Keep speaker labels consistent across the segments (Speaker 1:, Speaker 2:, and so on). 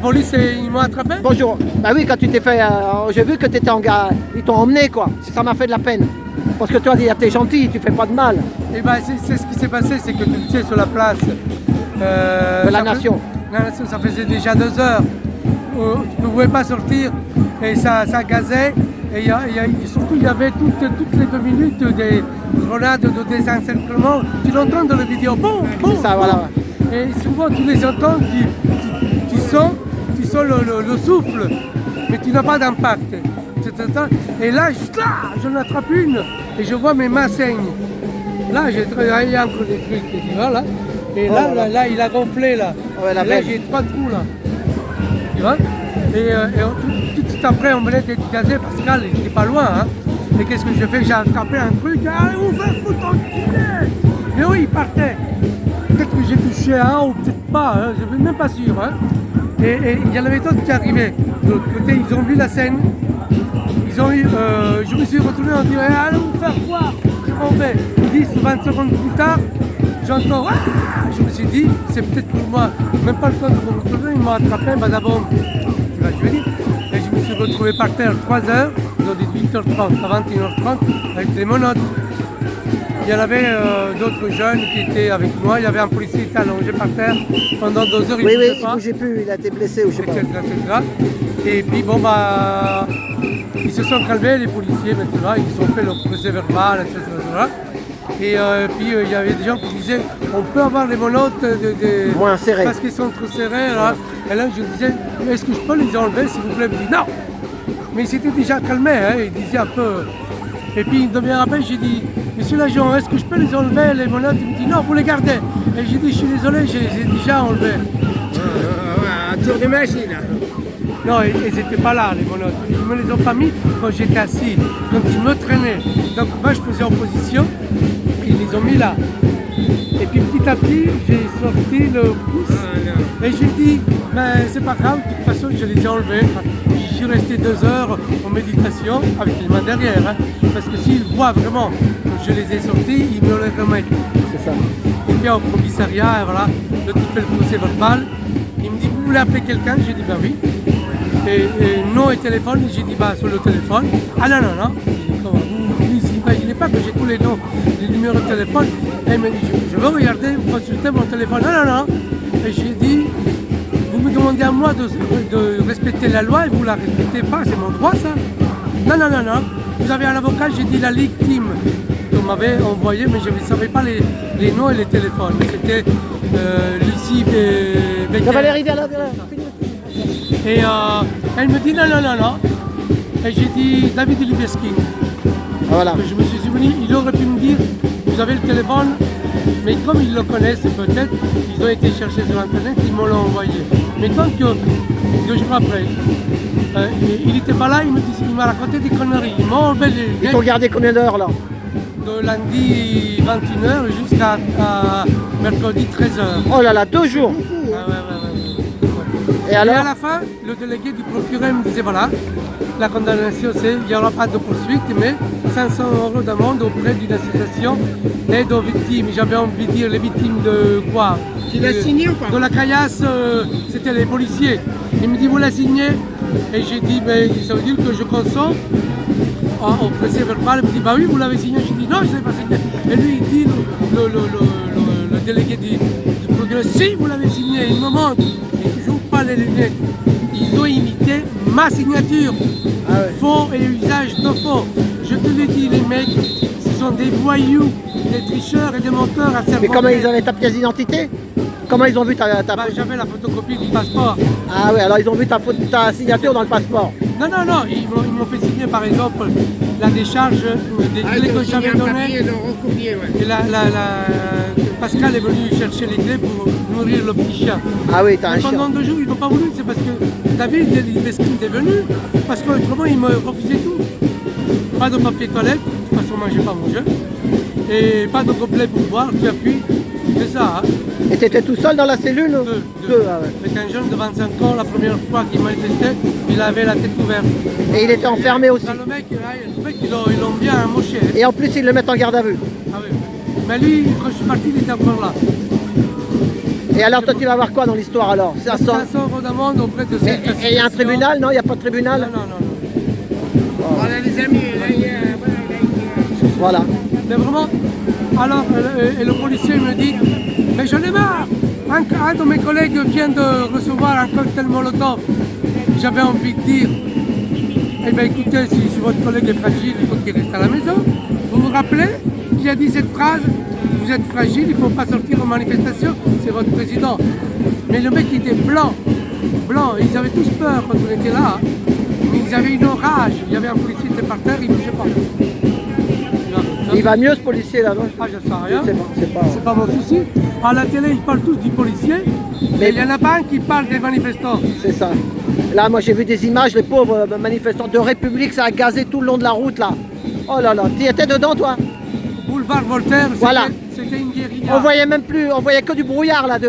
Speaker 1: La police, ils m'ont attrapé?
Speaker 2: Bonjour. Bah oui, quand tu t'es fait... j'ai vu que tu étais en gars. Ils t'ont emmené, quoi. Ça m'a fait de la peine. Parce que toi, t'es gentil, tu fais pas de mal.
Speaker 1: Et ben, c'est ce qui s'est passé, c'est que tu sais, sur la place...
Speaker 2: de la Nation.
Speaker 1: Ça faisait déjà 2 heures. Tu ne pouvais pas sortir et ça gazait. Et surtout, il y avait toutes les 2 minutes des grenades de désencerclement. Tu l'entends dans la vidéo. Bon, bon,
Speaker 2: c'est ça, voilà.
Speaker 1: Et souvent, tu les entends, tu sens le souffle, mais tu n'as pas d'impact. Et là, juste là, j'en attrape une et je vois mes mains saignent. Là, j'ai travaillé encore des trucs. Et voilà. Et là, il a gonflé là.
Speaker 2: Ouais,
Speaker 1: et là, j'ai 3 trous là. Tu vois? Et tout de suite après, on venait d'être gazé. Pascal, il n'était pas loin. Hein. Et qu'est-ce que j'ai fait? J'ai attrapé un truc. Allez, on va foutre enculé. Mais oui, il partait. Peut-être que j'ai touché un ou peut-être pas. Hein. Je ne suis même pas sûr. Hein. Et il y en avait d'autres qui arrivaient. De l'autre côté, ils ont vu la scène. Ils ont eu. Je me suis retourné en disant allez vous faire quoi? Je m'en vais. 10 ou 20 secondes plus tard. J'entends, je me suis dit, c'est peut-être pour moi, même pas le temps de me retrouver, ils m'ont attrapé, d'abord, tu vas venir. Et je me suis retrouvé par terre 3 heures, ils ont dit 8h30 à 21h30, avec des menottes. Il y en avait d'autres jeunes qui étaient avec moi, il y avait un policier qui était allongé par terre pendant 2 heures, il ne bougeait pas.
Speaker 2: Il bougeait plus, il a été blessé ou je sais pas.
Speaker 1: Etc. Et puis bon, ils se sont calmés, les policiers maintenant, ils ont fait leur procès verbal, etc. Et puis il y avait des gens qui disaient on peut avoir les menottes
Speaker 2: moins serrées
Speaker 1: parce qu'ils sont trop serrés. Là. Et là je disais est-ce que je peux les enlever s'il vous plaît? Il me dit non. Mais il s'était déjà calmé, hein, il disait un peu. Et puis une demi-heure après j'ai dit monsieur l'agent est-ce que je peux les enlever les menottes? Il me dit non vous les gardez. Et j'ai dit je suis désolé j'ai déjà enlevé.
Speaker 3: Un tour de machine.
Speaker 1: Non, ils n'étaient pas là, les menottes. Ils ne me les ont pas mis quand j'étais assis. Donc ils me traînaient. Donc moi je faisais opposition. Ils les ont mis là. Et puis petit à petit, j'ai sorti le pouce. Et j'ai dit, ben c'est pas grave, de toute façon je les ai enlevés. Je suis resté 2 heures en méditation avec les mains derrière. Hein, parce que s'ils voient vraiment que je les ai sortis, ils me les remettent.
Speaker 2: C'est ça.
Speaker 1: Et puis au commissariat, et voilà, le type fait le procès verbal. Il me dit, vous voulez appeler quelqu'un? J'ai dit, ben oui. Et nom et téléphone, j'ai dit bah sur le téléphone. Ah non, non, non. Vous n'imaginez pas que j'ai tous les noms, les numéros de téléphone. Et il m'a dit, je veux regarder, consulter mon téléphone. Non, non, non. Et j'ai dit, vous me demandez à moi de respecter la loi et vous ne la respectez pas, c'est mon droit ça. Non, non, non, non. Vous avez un avocat, j'ai dit la Ligue Team qu'on m'avait envoyé, mais je ne savais pas les noms et les téléphones. C'était Lucie Becker.
Speaker 2: Valérie, viens là.
Speaker 1: Et elle me dit non, non, non, non. Et j'ai dit David Libeski.
Speaker 2: Voilà.
Speaker 1: Je me suis souvenu, il aurait pu me dire vous avez le téléphone, mais comme ils le connaissent peut-être, ils ont été chercher sur internet, ils me l'ont envoyé. Mais tant que 2 jours après, il n'était pas là, il m'a raconté des conneries. Ils m'ont enlevé les.
Speaker 2: Ils t'ont gardé combien d'heures là?
Speaker 1: De lundi 21h jusqu'à mercredi 13h.
Speaker 2: Oh là là, 2 jours.
Speaker 1: Et à la fin, le délégué du procureur me disait voilà, la condamnation c'est il n'y aura pas de poursuite, mais 500 € d'amende auprès d'une association d'aide aux victimes. J'avais envie de dire les victimes de quoi?
Speaker 3: Tu l'as signé ou pas?
Speaker 1: De la caillasse, c'était les policiers. Il me dit vous la signez? Et j'ai dit ben, ça veut dire que je consens au procès verbal. Il me dit bah oui vous l'avez signé. Je dis non je ne l'ai pas signé. Et lui il dit le délégué du procureur si vous l'avez signé, il me montre. Les lunettes, ils ont imité ma signature, faux et usage de faux. Je te l'ai dit, les mecs, ce sont des voyous, des tricheurs et des menteurs à cerveau.
Speaker 2: Mais comment ils avaient ta pièce d'identité? Comment ils ont vu ta...
Speaker 1: J'avais la photocopie du passeport.
Speaker 2: Ah oui, alors ils ont vu ta signature dans le passeport.
Speaker 1: Non, non, non, ils m'ont fait signer par exemple la décharge des clés que j'avais données. Et Pascal est venu chercher les clés pour nourrir le petit chien.
Speaker 2: Ah oui, t'as un chien.
Speaker 1: Pendant 2 jours, ils n'ont pas voulu, c'est parce que David est venu, parce qu'autrement, il me refusait tout. Pas de papier toilette, de toute façon, moi, j'ai pas mangé. Et pas de gobelet pour boire, tu appuies, c'est ça. Hein.
Speaker 2: Et t'étais tout seul dans la cellule?
Speaker 1: Deux. Ah ouais. Avec un jeune de 25 ans, la première fois qu'il m'a testé, il avait la tête ouverte.
Speaker 2: Et il était enfermé aussi?
Speaker 1: Le mec ils l'ont bien moché.
Speaker 2: Et en plus, ils le mettent en garde à vue?
Speaker 1: Ah oui. Mais lui, quand je suis parti, il était encore là.
Speaker 2: Et alors toi tu vas voir quoi dans l'histoire alors? Ça sent...
Speaker 1: 500 euros d'amende auprès de cette
Speaker 2: Et il y a un tribunal? Non, il n'y a pas de tribunal?
Speaker 1: Non.
Speaker 3: Voilà les amis, là,
Speaker 2: Voilà.
Speaker 1: Mais vraiment, alors, et le policier me dit, mais j'en ai marre. Un de mes collègues vient de recevoir un cocktail Molotov. J'avais envie de dire, eh bien écoutez, si votre collègue est fragile, il faut qu'il reste à la maison. Vous vous rappelez qui a dit cette phrase? Vous êtes fragile, il ne faut pas sortir aux manifestations, c'est votre président. Mais le mec il était blanc, ils avaient tous peur quand on était là. Mais ils avaient une orage, il y avait un policier qui était par terre, il ne bougeait pas.
Speaker 2: Il va mieux ce policier là, non?
Speaker 1: Ah, je sais rien.
Speaker 2: C'est pas...
Speaker 1: Mon souci. À la télé, ils parlent tous du policier, mais il n'y en a pas un qui parle des manifestants.
Speaker 2: C'est ça. Là, moi j'ai vu des images, les pauvres manifestants de République, ça a gazé tout le long de la route là. Oh là là, tu étais dedans toi?
Speaker 1: Boulevard Voltaire,
Speaker 2: voilà.
Speaker 1: C'était une guérilla.
Speaker 2: On voyait même plus, on voyait que du brouillard là.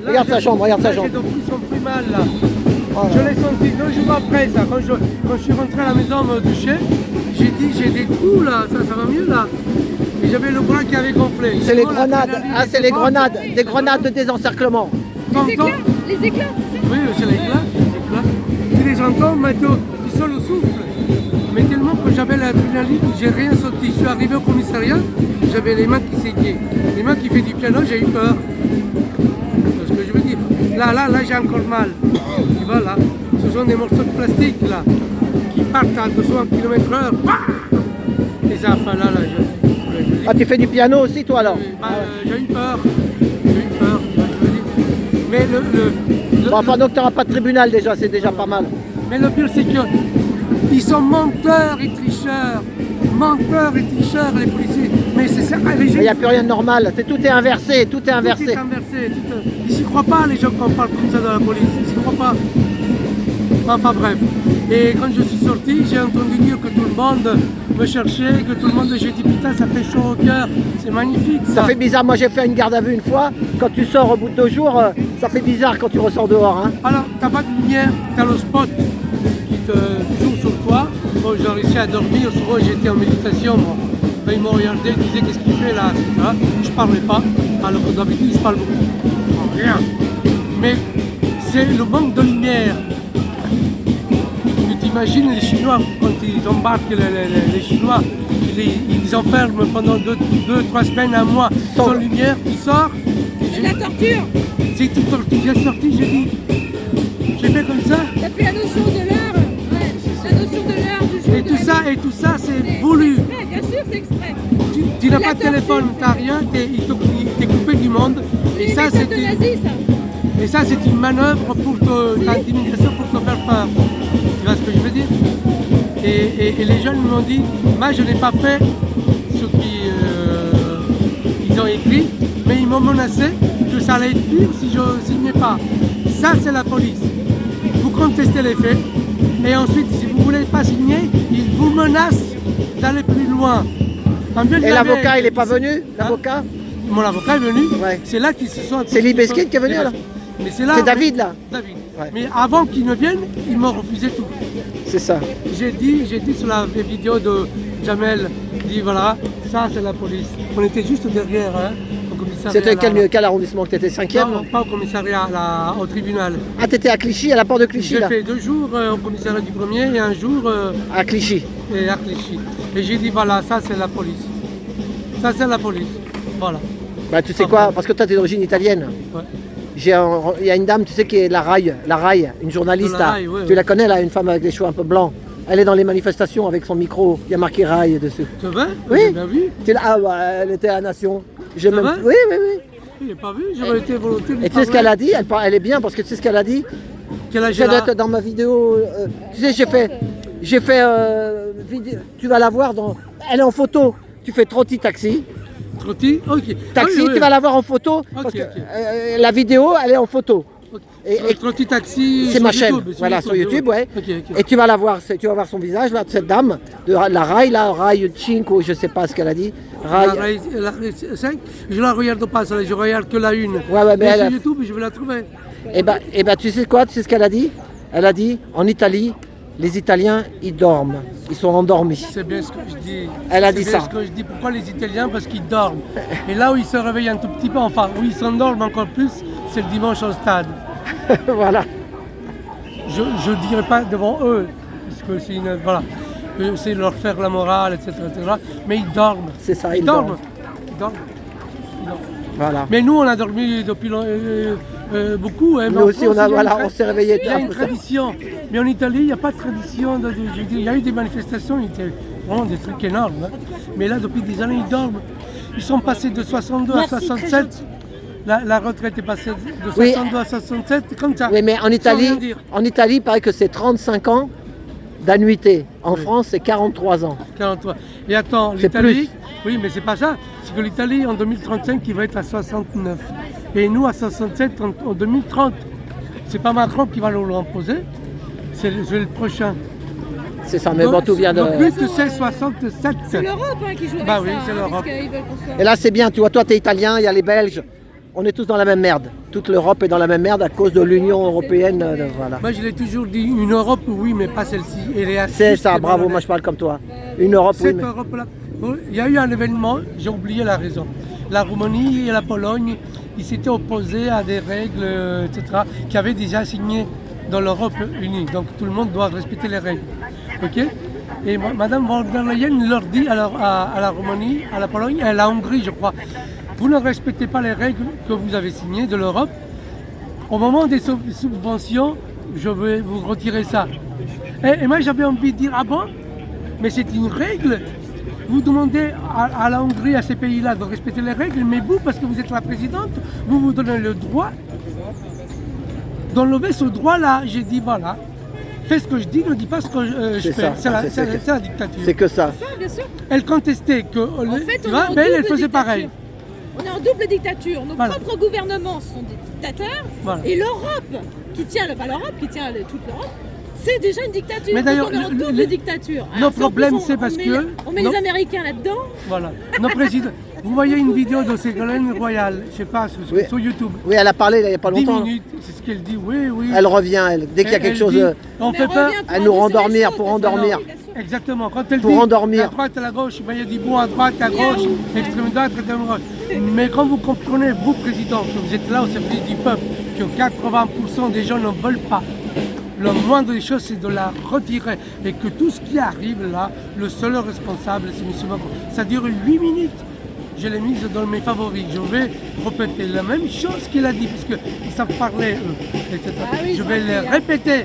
Speaker 2: Regarde sa jambe, regarde sa jambe.
Speaker 1: Ils sont pris mal là. Oh, je l'ai senti 2 jours après ça, quand je suis rentré à la maison me doucher, j'ai dit j'ai des trous là, ça va mieux là. Et j'avais le bras qui avait gonflé.
Speaker 2: C'est les grenades, c'est les grenades, des grenades de désencerclement.
Speaker 4: Les éclats, c'est ça?
Speaker 1: Oui, c'est l'éclat. Tu les entends, mais tu sens le souffle. Mais tellement que j'avais l'adrénaline, j'ai rien senti. Je suis arrivé au commissariat, j'avais les mains qui saignaient. Les mains qui font du piano, j'ai eu peur. C'est ce que je veux dire. Là, j'ai encore mal. Et voilà, ce sont des morceaux de plastique là, qui partent à 200 km/h. Et ça, enfin là,
Speaker 2: Ah, tu fais du piano aussi toi alors?
Speaker 1: J'ai eu peur. Mais
Speaker 2: bon, enfin donc tu n'auras pas de tribunal déjà, c'est déjà pas mal.
Speaker 1: Mais le pire c'est qu'ils sont menteurs et tricheurs. Les policiers. Mais c'est ça.
Speaker 2: Il n'y a plus rien de normal, tout est inversé,
Speaker 1: Tout est inversé. Ils s'y croient pas les gens quand on parle comme ça dans la police. Ils s'y croient pas. Enfin bref. Et quand je suis sorti, j'ai entendu dire que tout le monde me cherchait, que tout le monde, j'ai dit putain ça fait chaud au cœur, c'est magnifique ça.
Speaker 2: Ça fait bizarre, moi j'ai fait une garde à vue une fois, quand tu sors au bout de 2 jours, ça fait bizarre quand tu ressors dehors. Hein.
Speaker 1: Alors t'as pas de lumière, t'as le spot qui te joue sur toi. Bon, j'ai réussi à dormir, souvent j'étais en méditation moi. Ben, ils m'ont regardé, ils disaient qu'est-ce qu'il fait là, etc. Je parlais pas, alors que d'habitude je parle beaucoup. Rien. Mais c'est le manque de lumière. T'imagines les Chinois, quand ils embarquent les Chinois, ils enferment pendant 2-3 semaines, un mois, sans lumière, tu sors.
Speaker 4: C'est de la torture.
Speaker 1: C'est toute torture, j'ai sorti, j'ai fait comme ça.
Speaker 4: T'as plus la notion de l'heure. Ouais, la notion de l'heure, du jour.
Speaker 1: Et tout ça, c'est voulu.
Speaker 4: Bien sûr, c'est exprès.
Speaker 1: Tu n'as pas de téléphone, t'as rien, t'es coupé du monde. Et ça, c'est une manœuvre pour d'intimidation pour te faire peur. Tu vois ce que je veux dire? Et les jeunes m'ont dit, moi je n'ai pas fait ce qu'ils ont écrit, mais ils m'ont menacé que ça allait être pire si je ne signais pas. Ça c'est la police. Vous contestez les faits, et ensuite si vous ne voulez pas signer, ils vous menacent d'aller plus loin.
Speaker 2: Et l'avocat il n'est pas venu? L'avocat?
Speaker 1: Mon avocat est venu,
Speaker 2: ouais.
Speaker 1: C'est là qu'ils se sont...
Speaker 2: C'est Libeskin qui est venu là? C'est David là?
Speaker 1: David. Ouais. Mais avant qu'ils ne viennent, ils m'ont refusé tout.
Speaker 2: C'est ça.
Speaker 1: J'ai dit sur la vidéo de Jamel, dit voilà, ça c'est la police. On était juste derrière, hein, au commissariat.
Speaker 2: C'était quel arrondissement que tu étais? 5e?
Speaker 1: Non, pas au commissariat, au tribunal.
Speaker 2: Ah, tu étais à Clichy, à la porte de Clichy là?
Speaker 1: J'ai fait 2 jours au commissariat du premier et un jour...
Speaker 2: à Clichy.
Speaker 1: Et à Clichy. Et j'ai dit voilà, ça c'est la police. Ça c'est la police. Voilà.
Speaker 2: Bah tu sais quoi, parce que toi tu es d'origine italienne.
Speaker 1: Ouais.
Speaker 2: Il y a une dame, tu sais, qui est la Raille, une journaliste là.
Speaker 1: Raille, ouais,
Speaker 2: tu la connais là, une femme avec les cheveux un peu blancs. Elle est dans les manifestations avec son micro, il y a marqué Raille dessus.
Speaker 1: C'est vrai?
Speaker 2: Oui.
Speaker 1: J'ai bien vu.
Speaker 2: Ah ouais, elle était à Nation.
Speaker 1: C'est vrai?
Speaker 2: Oui.
Speaker 1: Je n'ai pas vu, j'aurais été volontaire.
Speaker 2: Et tu sais ce qu'elle a dit? Elle est bien parce que tu sais ce qu'elle a dit?
Speaker 1: Quel âge elle a?
Speaker 2: Dans ma vidéo, tu sais, j'ai fait tu vas la voir elle est en photo. Tu fais Trotti Taxi.
Speaker 1: Trotti? Ok.
Speaker 2: Taxi,
Speaker 1: oui.
Speaker 2: Tu vas la voir en photo parce que la vidéo, elle est en photo.
Speaker 1: Okay. Et Trotti Taxi,
Speaker 2: c'est ma chaîne,
Speaker 1: YouTube,
Speaker 2: voilà, sur YouTube, ouais.
Speaker 1: Okay.
Speaker 2: Et tu vas la voir, tu vas voir son visage, là, de cette dame, de la Raille, là, Raille Cinco, je sais pas ce qu'elle a dit.
Speaker 1: La Raille 5, je la regarde pas, je regarde que la une.
Speaker 2: Ouais, mais
Speaker 1: sur YouTube, je vais la trouver.
Speaker 2: Et ben, tu sais quoi, tu sais ce qu'elle a dit? Elle a dit, en Italie, les Italiens, ils dorment. Ils sont endormis.
Speaker 1: C'est bien ce que je dis.
Speaker 2: Elle a
Speaker 1: C'est
Speaker 2: dit
Speaker 1: bien
Speaker 2: ça.
Speaker 1: ce que je dis. Pourquoi les Italiens? Parce qu'ils dorment. Et là où ils se réveillent un tout petit peu, enfin où ils s'endorment encore plus, c'est le dimanche au stade.
Speaker 2: Voilà.
Speaker 1: Je ne dirais pas devant eux, parce que c'est une, voilà, c'est leur faire la morale, etc., etc. Mais ils dorment.
Speaker 2: C'est ça,
Speaker 1: Ils dorment. Ils dorment.
Speaker 2: Voilà.
Speaker 1: Mais nous, on a dormi depuis beaucoup. Hein, mais
Speaker 2: Nous
Speaker 1: en
Speaker 2: aussi,
Speaker 1: France, il y a une
Speaker 2: on s'est réveillés
Speaker 1: Il y a une
Speaker 2: tard.
Speaker 1: tradition. Mais en Italie, il n'y a pas de tradition. Je veux dire, il y a eu des manifestations, il y a vraiment des trucs énormes. Hein. Mais là, depuis des années, ils dorment. Ils sont passés de 62 à 67. La retraite est passée de 62 à 67, comme ça.
Speaker 2: Oui, mais
Speaker 1: Sans rien dire.
Speaker 2: en Italie, il paraît que c'est 35 ans d'annuité. En France, c'est 43 ans.
Speaker 1: 43. Et attends,
Speaker 2: C'est
Speaker 1: l'Italie, oui, mais c'est pas ça. C'est que l'Italie, en 2035, il va être à 69. Et nous, à 67 en 2030. C'est pas Macron qui va nous l'imposer, c'est le prochain.
Speaker 2: C'est ça, mais bon, tout vient de...
Speaker 1: Le but, c'est 67.
Speaker 4: C'est l'Europe qui joue avec
Speaker 1: Bah
Speaker 4: ça.
Speaker 1: oui, c'est l'Europe.
Speaker 4: Parce qu'ils veulent qu'on soit-
Speaker 2: Et là, c'est bien, tu vois, toi, t'es italien, il y a les Belges. On est tous dans la même merde. Toute l'Europe est dans la même merde à cause de l'Union européenne. Voilà.
Speaker 1: Moi, je l'ai toujours dit, une Europe, oui, mais pas celle-ci. Elle est
Speaker 2: C'est
Speaker 1: assise
Speaker 2: ça,
Speaker 1: que
Speaker 2: bravo,
Speaker 1: dans la-
Speaker 2: moi je parle comme toi. Une Europe, oui,
Speaker 1: Cette
Speaker 2: mais...
Speaker 1: Europe-là, il y a eu un événement, j'ai oublié la raison. La Roumanie et la Pologne, ils s'étaient opposés à des règles, etc., qui avaient déjà signé dans l'Europe unie. Donc tout le monde doit respecter les règles. Ok? Et Madame von der Leyen leur dit à la Roumanie, à la Pologne et à la Hongrie, je crois, vous ne respectez pas les règles que vous avez signées de l'Europe. Au moment des subventions, je vais vous retirer ça. Et moi j'avais envie de dire, ah bon? Mais c'est une règle. Vous demandez à la Hongrie, à ces pays-là, de respecter les règles, mais vous, parce que vous êtes la présidente, vous vous donnez le droit d'enlever ce droit-là. J'ai dit, voilà, fais ce que je dis, ne dis pas ce que je
Speaker 2: C'est
Speaker 1: fais.
Speaker 2: ça,
Speaker 1: C'est la,
Speaker 2: c'est-
Speaker 1: c'est la dictature.
Speaker 2: C'est que ça.
Speaker 4: Ça, bien sûr.
Speaker 1: Elle contestait que,
Speaker 4: En fait,
Speaker 1: tu
Speaker 4: on
Speaker 1: vois,
Speaker 4: est en
Speaker 1: mais elle
Speaker 4: double
Speaker 1: faisait
Speaker 4: dictature.
Speaker 1: pareil.
Speaker 4: On est en double dictature. Nos
Speaker 1: Voilà.
Speaker 4: propres gouvernements sont des dictateurs.
Speaker 1: Voilà.
Speaker 4: Et l'Europe, qui tient, toute l'Europe, c'est déjà une dictature.
Speaker 1: Mais d'ailleurs,
Speaker 4: Donc on est en double dictature.
Speaker 1: nos
Speaker 4: Alors, si en plus,
Speaker 1: problèmes, c'est parce que
Speaker 4: On met
Speaker 1: nos-
Speaker 4: les Américains là-dedans.
Speaker 1: Voilà. Nos présidents. Vous voyez une vidéo de Ségolène Royal, je sais pas,
Speaker 2: Oui.
Speaker 1: sur YouTube.
Speaker 2: Oui, elle a parlé là, il n'y a pas
Speaker 1: 10
Speaker 2: longtemps.
Speaker 1: minutes, c'est ce qu'elle dit, oui, oui.
Speaker 2: Elle revient, elle. Dès qu'il y a quelque
Speaker 1: Elle
Speaker 2: chose...
Speaker 1: dit,
Speaker 2: de-
Speaker 1: on
Speaker 4: Mais
Speaker 1: fait peur.
Speaker 4: revient pour
Speaker 2: Elle nous
Speaker 4: endosser les
Speaker 2: rendormir,
Speaker 4: choses,
Speaker 2: pour
Speaker 4: parce que-
Speaker 2: endormir.
Speaker 4: Oui, bien sûr.
Speaker 1: Exactement. Quand elle
Speaker 2: Pour
Speaker 1: dit
Speaker 2: endormir.
Speaker 1: à droite, à la gauche, ben, il y a du bon à droite, à gauche, extrême droite, extrême droite. Mais quand vous comprenez, vous, président, que vous êtes là au service du peuple, que 80% des gens ne veulent pas, le moindre des choses, c'est de la retirer. Et que tout ce qui arrive là, le seul responsable, c'est M. Macron. Ça dure 8 minutes. Je l'ai mise dans mes favoris. Je vais répéter la même chose qu'il a dit, parce qu'ils savent parler, eux, etc.
Speaker 4: Ah oui,
Speaker 1: je vais les
Speaker 4: c'est-
Speaker 1: répéter.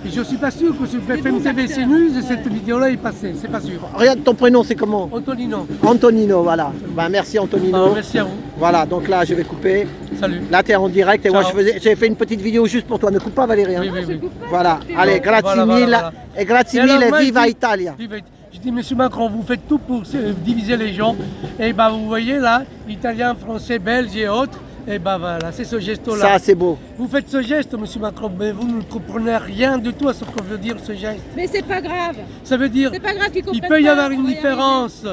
Speaker 1: Et je ne suis pas sûr que sur BFM TV
Speaker 4: acteurs.
Speaker 1: CNews, cette vidéo-là est passée. C'est pas sûr.
Speaker 2: Regarde, ton prénom, c'est comment?
Speaker 1: Antonino.
Speaker 2: Antonino, voilà. Ben, merci Antonino.
Speaker 1: Ah, merci à vous.
Speaker 2: Voilà, donc là, je vais couper.
Speaker 1: Salut.
Speaker 2: Là, tu es en direct et moi,
Speaker 1: Ciao.
Speaker 2: j'ai fait une petite vidéo juste pour toi. Ne coupe pas, Valérie. hein.
Speaker 1: Oui, oui, oui.
Speaker 2: Voilà, allez, grazie
Speaker 1: Voilà,
Speaker 2: mille.
Speaker 1: voilà.
Speaker 2: Et grazie
Speaker 1: Et alors,
Speaker 2: mille,
Speaker 1: moi,
Speaker 2: viva
Speaker 1: je dis-
Speaker 2: Italia.
Speaker 1: Je dis, Monsieur Macron, vous faites tout pour diviser les gens. Et ben, vous voyez là, Italiens, Français, Belges et autres. Et ben voilà, c'est ce gesto-là.
Speaker 2: Ça, c'est beau.
Speaker 1: Vous faites ce geste, Monsieur Macron, mais vous ne comprenez rien du tout à ce que veut dire ce geste.
Speaker 4: Mais c'est pas grave.
Speaker 1: Ça veut dire
Speaker 4: C'est pas grave qu'ils
Speaker 1: il
Speaker 4: comprennent
Speaker 1: peut y
Speaker 4: pas,
Speaker 1: avoir
Speaker 4: on
Speaker 1: une
Speaker 4: va y
Speaker 1: différence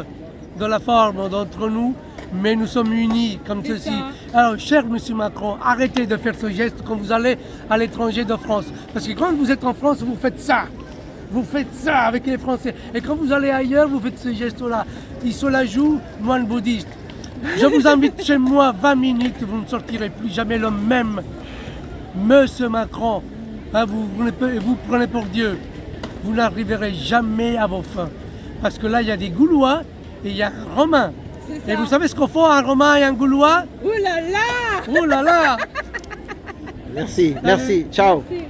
Speaker 1: de la forme d'entre nous, mais nous sommes unis comme
Speaker 4: C'est
Speaker 1: ceci.
Speaker 4: ça.
Speaker 1: Alors, cher Monsieur Macron, arrêtez de faire ce geste quand vous allez à l'étranger de France. Parce que quand vous êtes en France, vous faites ça. Vous faites ça avec les Français. Et quand vous allez ailleurs, vous faites ce geste-là. Ils se la jouent, moine bouddhiste. Je vous invite chez moi 20 minutes, vous ne sortirez plus jamais le même. Monsieur Macron, hein, vous prenez pour Dieu. Vous n'arriverez jamais à vos fins. Parce que là, il y a des Gaulois et il y a un Romain.
Speaker 4: C'est
Speaker 1: Et
Speaker 4: ça.
Speaker 1: vous savez ce qu'on fait un Romain et un Gaulois?
Speaker 4: Ouh là là.
Speaker 1: Oh là là!
Speaker 2: Merci, merci. Ciao.
Speaker 4: Merci.